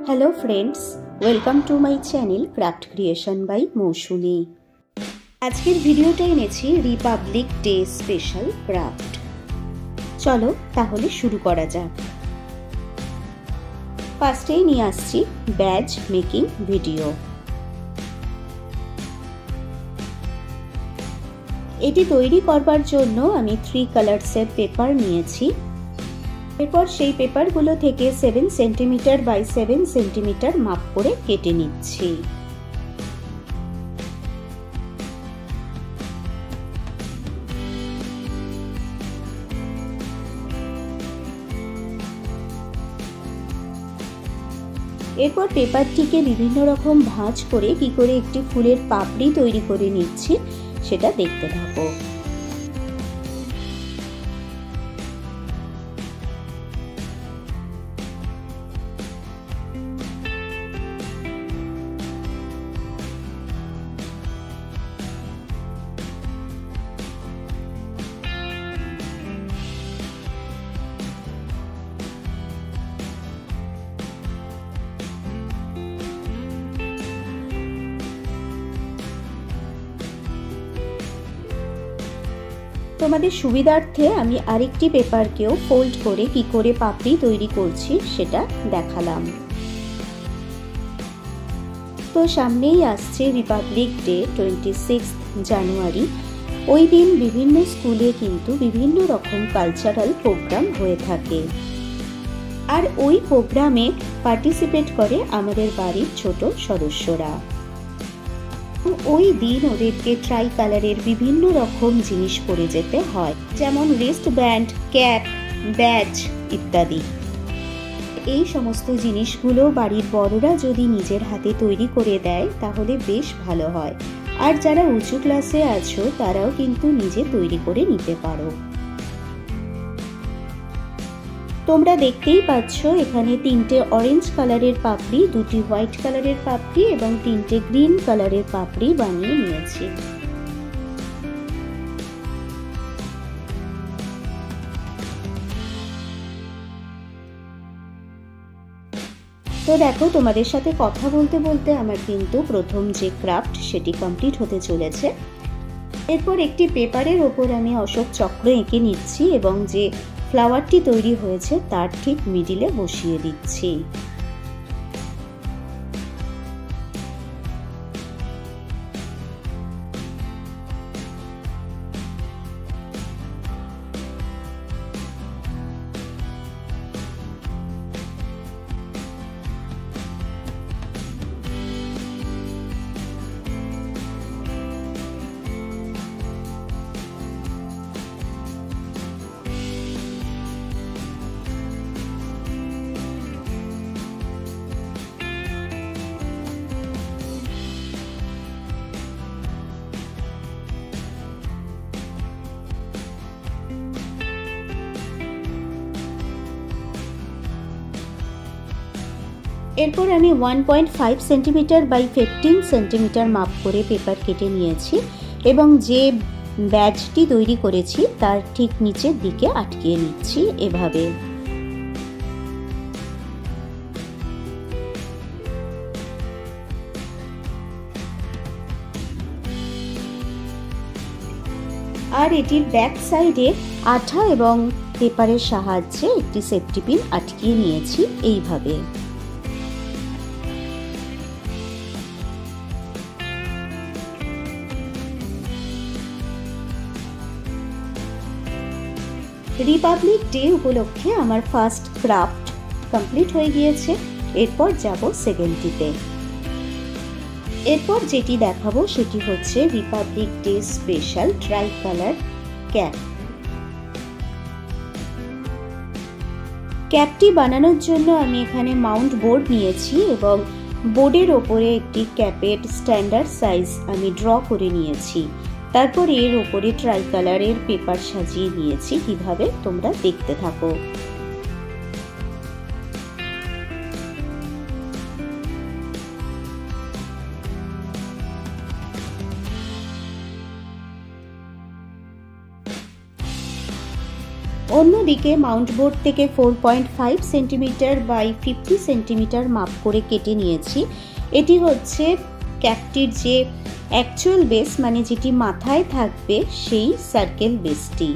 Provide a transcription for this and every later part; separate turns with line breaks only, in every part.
Hello friends, welcome to my channel craft creation by Mousumi. আজকের ভিডিওটা এনেছি রিপাবলিক ডে স্পেশাল ক্রাফট। চলো তাহলে শুরু করা যাক। ফার্স্টেই নিয়ে আসছি ব্যাজ মেকিং ভিডিও। এটি তৈরি করবার জন্য আমি 3 কালার্সের পেপার নিয়েছি। এরপর সেই পেপারগুলো থেকে 7 সেন্টিমিটার বাই 7 সেন্টিমিটার মাপ করে কেটে নিচ্ছি। এরপর পেপারটিকে বিভিন্ন রকম ভাঁজ করে কি করে একটি ফুলের পাপড়ি তৈরি করে নিচ্ছি সেটা দেখতে থাকো। তোমাদের সুবিধার্থে আমি আরেকটি পেপারকেও ফোল্ড করে কি করে পাপড়ি তৈরি করছি সেটা দেখালাম। তো সামনেই আসছে রিপাবলিক ডে 26 জানুয়ারি। ওই দিন বিভিন্ন স্কুলে কিন্তু বিভিন্ন রকম কালচারাল প্রোগ্রাম হয়ে থাকে, আর ওই প্রোগ্রামে পার্টিসিপেট করে আমাদের বাড়ির ছোট সদস্যরা। ওই দিন ওদেরকে ট্রাই কালারের বিভিন্ন রকম জিনিস পরে যেতে হয়, যেমন রিস্ট ব্যান্ড, ক্যাপ, ব্যাজ ইত্যাদি। এই সমস্ত জিনিসগুলো বাড়ির বড়রা যদি নিজের হাতে তৈরি করে দেয় তাহলে বেশ ভালো হয়। আর যারা উঁচু ক্লাসে আছো তারাও কিন্তু নিজে তৈরি করে নিতে পারো। তোমরা দেখতেই পাচ্ছ এখানে 3টে অরেঞ্জ কালারের পাপড়ি, 2টি হোয়াইট কালারের পাপড়ি এবং 3টে গ্রিন কালারের পাপড়ি বানিয়ে নিয়েছি। তো দেখো, তোমাদের সাথে কথা বলতে বলতে আমার কিন্তু প্রথম যে ক্রাফট সেটি কমপ্লিট হতে চলেছে। এরপর একটি পেপারের ওপর আমি অশোক চক্র এঁকে নিচ্ছি এবং যে ফ্লাওয়ারটি তৈরি হয়েছে তার ঠিক মিডিলে বসিয়ে দিচ্ছি। এরপর আমি 1.5 সেন্টিমিটার বাই 15 সেন্টিমিটার মাপ করে পেপার কেটে নিয়েছি এবং যে ব্যাজটি তৈরি করেছি তার ঠিক নিচের দিকে আটকিয়ে নিচ্ছি এভাবে। আর এটির ব্যাক সাইডে আঠা এবং পেপারের সাহায্যে একটি সেফটি পিন আটকিয়ে নিয়েছি এইভাবে। রিপাবলিক ডে উপলক্ষে আমার ফার্স্ট ক্রাফট কমপ্লিট হয়ে গিয়েছে। এরপর যাব সেকেন্ডটিতে। এরপর যেটি দেখাবো সেটি হচ্ছে republic day special tricolour cap. ক্যাপটি বানানোর জন্য আমি এখানে মাউন্ট বোর্ড নিয়েছি এবং বোর্ডের ওপরে একটি ক্যাপের স্ট্যান্ডার্ড সাইজ আমি ড্র করে নিয়েছি। তারপর এর উপরে ট্রাই কালারের পেপার সাজিয়ে নিয়েছি। কিভাবে তোমরা দেখতে থাকো। অন্যদিকে মাউন্ট বোর্ড থেকে 4.5 সেন্টিমিটার বাই 50 সেন্টিমিটার মাপ করে কেটে নিয়েছি। এটি হচ্ছে ক্যাপটির যে অ্যাকচুয়াল বেস, মানে যেটি মাথায় থাকবে সেই সার্কেল বেসটি।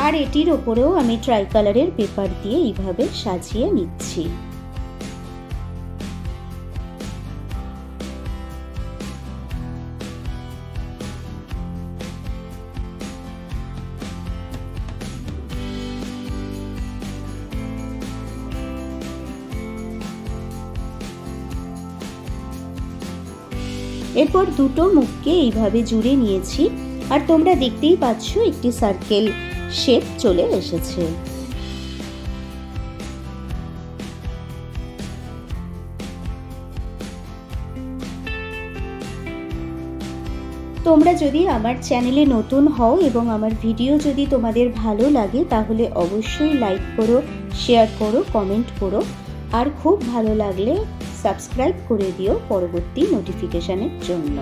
আর এটির ওপরেও আমি ট্রাই কালারের পেপার দিয়ে এইভাবে সাজিয়ে নিচ্ছি। এরপর দুটো মুখকে এইভাবে জুড়ে নিয়েছি, আর তোমরা দেখতেই পাচ্ছ একটি সার্কেল শেপ চলে এসেছে। তোমরা যদি আমার চ্যানেলে নতুন হও এবং আমার ভিডিও যদি তোমাদের ভালো লাগে তাহলে অবশ্যই লাইক করো, শেয়ার করো, কমেন্ট করো, আর খুব ভালো লাগলে সাবস্ক্রাইব করে দিও পরবর্তী নোটিফিকেশনের জন্য।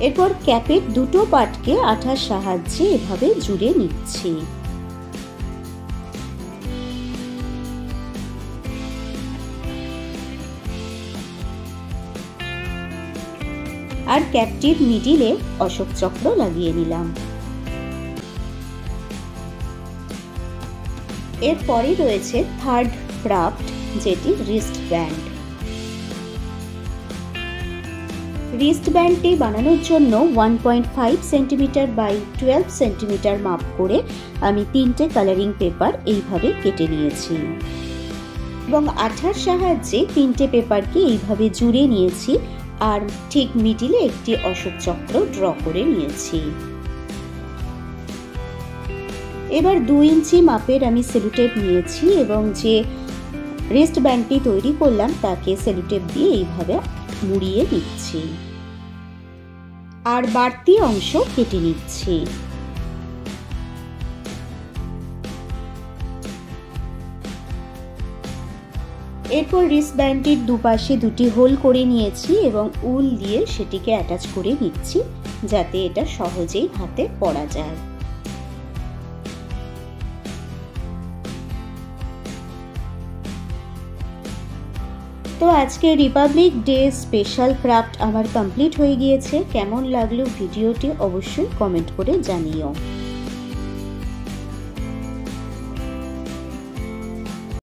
এরপর ক্যাপের দুটো পাটকে আঠার সাহায্যে এভাবে জুড়ে নিচ্ছি। আর ক্যাপটির মিডিলে অশোক চক্র লাগিয়ে নিলাম। এরপরে রয়েছে থার্ড ক্রাফট, যেটি রিস্ট ব্যান্ড। রিস্ট ব্যান্ডটি বানানোর জন্য 1.5 সেন্টিমিটার বাই 12 সেন্টিমিটার মাপ করে আমি 3টে কালারিং পেপার এইভাবে কেটে নিয়েছি এবং আঠার সাহায্যে 3টে পেপারকে এইভাবে জুড়ে নিয়েছি, আর ঠিক মিডিলে একটি অশোক চক্র ড্র করে নিয়েছি। এবার 2 ইঞ্চি মাপের আমি সেলুটেপ নিয়েছি এবং যে রিস্ট ব্যান্ডটি তৈরি করলাম তাকে সেলুটেপ দিয়ে এইভাবে মুড়িয়ে নিচ্ছি আর বাড়তি অংশ কেটে নিচ্ছি। এরপর রিস্ট ব্যান্ডটির দুপাশে 2টি হোল করে নিয়েছি এবং উল দিয়ে সেটিকে অ্যাটাচ করে নিচ্ছি যাতে এটা সহজেই হাতে পরা যায়। তো আজকে রিপাবলিক ডে স্পেশাল ক্রাফট আমার কমপ্লিট হয়ে গিয়েছে। কেমন লাগলো ভিডিওটি অবশ্যই কমেন্ট করে জানিও।